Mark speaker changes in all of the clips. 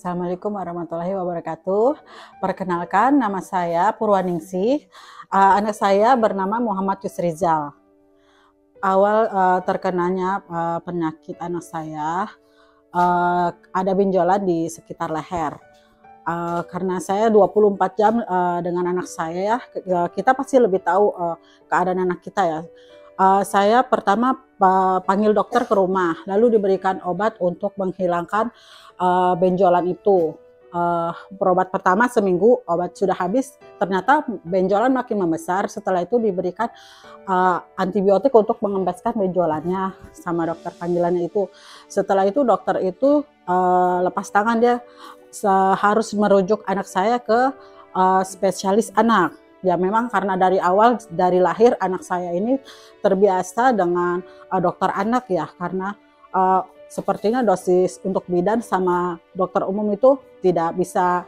Speaker 1: Assalamualaikum warahmatullahi wabarakatuh. Perkenalkan, nama saya Purwaningsih. Anak saya bernama Muhammad Yusrizal. Awal terkenanya penyakit anak saya ada benjolan di sekitar leher. Karena saya 24 jam dengan anak saya, kita pasti lebih tahu keadaan anak kita ya. Saya pertama panggil dokter ke rumah, lalu diberikan obat untuk menghilangkan benjolan itu. Berobat pertama seminggu, obat sudah habis, ternyata benjolan makin membesar. Setelah itu diberikan antibiotik untuk mengembaskan benjolannya sama dokter panggilannya itu. Setelah itu dokter itu lepas tangan, dia harus merujuk anak saya ke spesialis anak. Ya memang karena dari awal, dari lahir anak saya ini terbiasa dengan dokter anak ya, karena sepertinya dosis untuk bidan sama dokter umum itu tidak bisa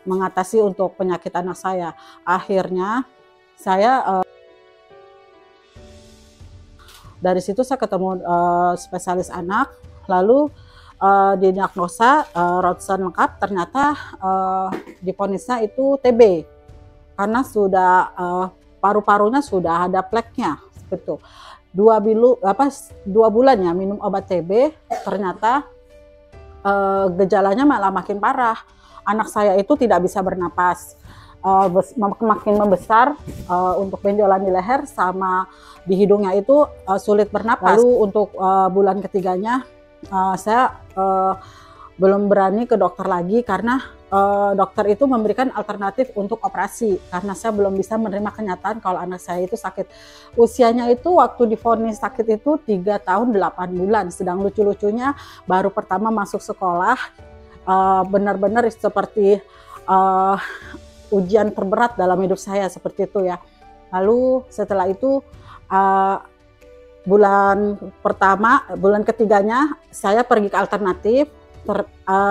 Speaker 1: mengatasi untuk penyakit anak saya. Akhirnya saya dari situ saya ketemu spesialis anak, lalu didiagnosa ronsen lengkap, ternyata divonisnya itu TB. Karena sudah paru-parunya sudah ada pleknya seperti itu. 2 bulan ya minum obat TB, ternyata gejalanya malah makin parah. Anak saya itu tidak bisa bernapas, makin membesar untuk benjolan di leher sama di hidungnya itu sulit bernapas. Lalu untuk bulan ketiganya saya belum berani ke dokter lagi karena dokter itu memberikan alternatif untuk operasi karena saya belum bisa menerima kenyataan kalau anak saya itu sakit. Usianya itu waktu divonis sakit itu 3 tahun 8 bulan, sedang lucu-lucunya baru pertama masuk sekolah, benar-benar seperti ujian terberat dalam hidup saya seperti itu ya. Lalu setelah itu bulan ketiganya saya pergi ke alternatif.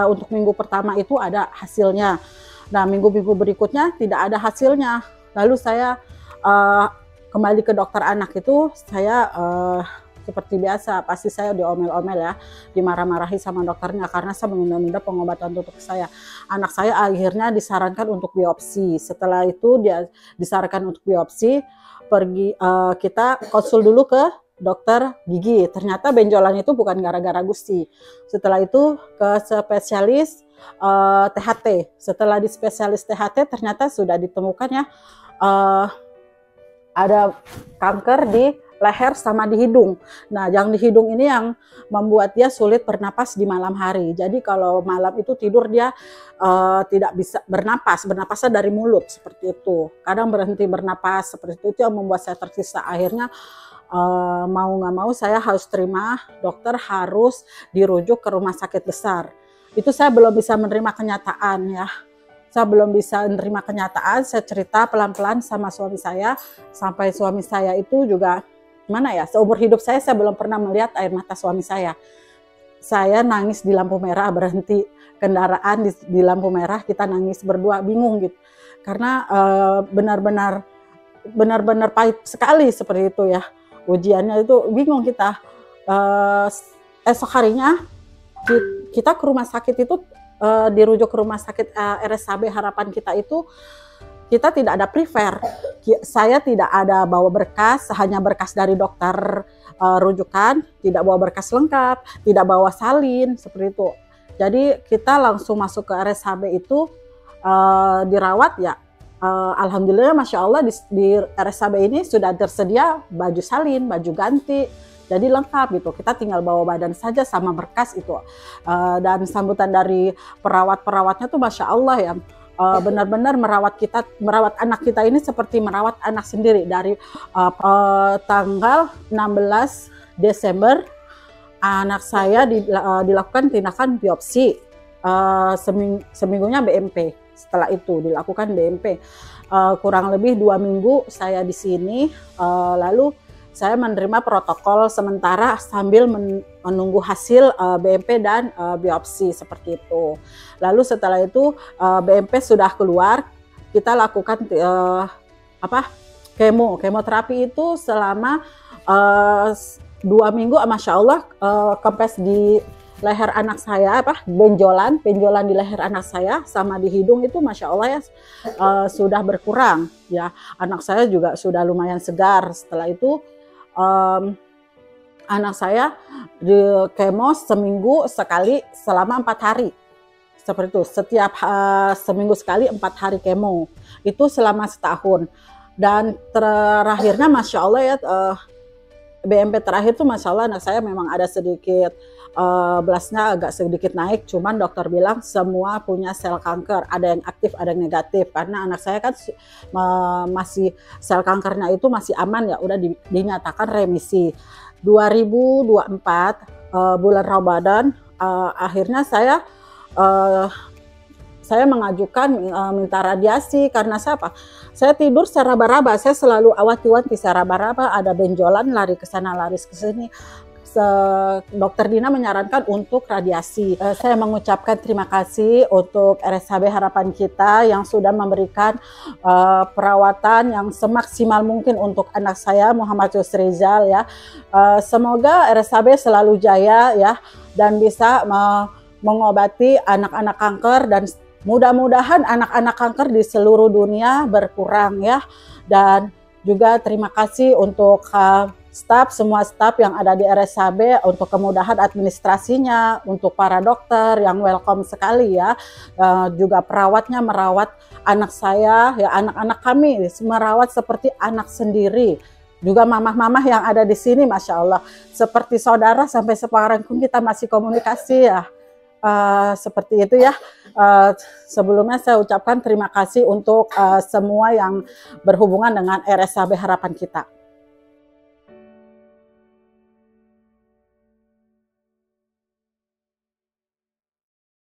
Speaker 1: Untuk minggu pertama itu ada hasilnya. Nah, minggu-minggu berikutnya tidak ada hasilnya. Lalu saya kembali ke dokter anak itu, saya seperti biasa, pasti saya diomel-omel ya, dimarah-marahi sama dokternya karena saya menunda-nunda pengobatan untuk saya. Anak saya akhirnya disarankan untuk biopsi. Setelah itu dia disarankan untuk biopsi, kita konsul dulu ke dokter gigi. Ternyata benjolan itu bukan gara-gara gusi. Setelah itu ke spesialis THT. Setelah di spesialis THT ternyata sudah ditemukan ya ada kanker di leher sama di hidung. Nah, yang di hidung ini yang membuat dia sulit bernapas di malam hari. Jadi kalau malam itu tidur dia tidak bisa bernapas, bernapasnya dari mulut seperti itu. Kadang berhenti bernapas seperti itu yang membuat saya tersisa. Akhirnya mau nggak mau saya harus terima, dokter harus dirujuk ke rumah sakit besar. Itu saya belum bisa menerima kenyataan ya. Saya belum bisa menerima kenyataan, saya cerita pelan-pelan sama suami saya, sampai suami saya itu juga, mana ya, seumur hidup saya belum pernah melihat air mata suami saya. Saya nangis di lampu merah, berhenti kendaraan di lampu merah, kita nangis berdua, bingung gitu. Karena benar-benar pahit sekali seperti itu ya. Ujiannya itu bingung kita. Esok harinya kita ke rumah sakit itu dirujuk ke rumah sakit RSHB Harapan Kita itu kita tidak ada prefer. Saya tidak ada bawa berkas, hanya berkas dari dokter rujukan, tidak bawa berkas lengkap, tidak bawa salin seperti itu. Jadi kita langsung masuk ke RSHB itu dirawat ya. Alhamdulillah, Masya Allah di RSHB ini sudah tersedia baju salin, baju ganti, jadi lengkap gitu. Kita tinggal bawa badan saja sama berkas itu. Dan sambutan dari perawat-perawatnya tuh Masya Allah ya, benar-benar merawat anak kita ini seperti merawat anak sendiri. Dari tanggal 16 Desember anak saya dilakukan tindakan biopsi, seminggunya BMP. Setelah itu dilakukan BMP, kurang lebih 2 minggu saya di sini, lalu saya menerima protokol sementara sambil menunggu hasil BMP dan biopsi seperti itu. Lalu setelah itu BMP sudah keluar, kita lakukan kemoterapi itu selama 2 minggu, Masya Allah, kempes leher anak saya benjolan di leher anak saya sama di hidung itu masya Allah ya sudah berkurang ya. Anak saya juga sudah lumayan segar. Setelah itu anak saya di kemo seminggu sekali selama 4 hari. Seperti itu, setiap seminggu sekali 4 hari kemo. Itu selama setahun. Dan terakhirnya masya Allah ya, BMP terakhir tuh masya Allah anak saya memang ada sedikit belasnya agak sedikit naik, cuman dokter bilang semua punya sel kanker, ada yang aktif ada yang negatif, karena anak saya kan masih sel kankernya itu masih aman ya, udah dinyatakan remisi. 2024 bulan Ramadan akhirnya saya mengajukan minta radiasi karena saya tidur secara raba-raba, saya selalu awati-wanti secara raba-raba, ada benjolan lari ke sana lari ke sini. Dokter Dina menyarankan untuk radiasi. Saya mengucapkan terima kasih untuk RSHB Harapan Kita yang sudah memberikan perawatan yang semaksimal mungkin untuk anak saya Muhammad Yusrizal ya. Semoga RSHB selalu jaya ya dan bisa mengobati anak-anak kanker, dan mudah-mudahan anak-anak kanker di seluruh dunia berkurang ya. Dan juga terima kasih untuk semua staf yang ada di RSHB untuk kemudahan administrasinya, untuk para dokter yang welcome sekali ya. Juga perawatnya merawat anak saya ya, anak-anak kami merawat seperti anak sendiri. Juga mamah-mamah yang ada di sini masya Allah seperti saudara, sampai sekarang pun kita masih komunikasi ya. Seperti itu ya. Sebelumnya saya ucapkan terima kasih untuk semua yang berhubungan dengan RSHB Harapan Kita.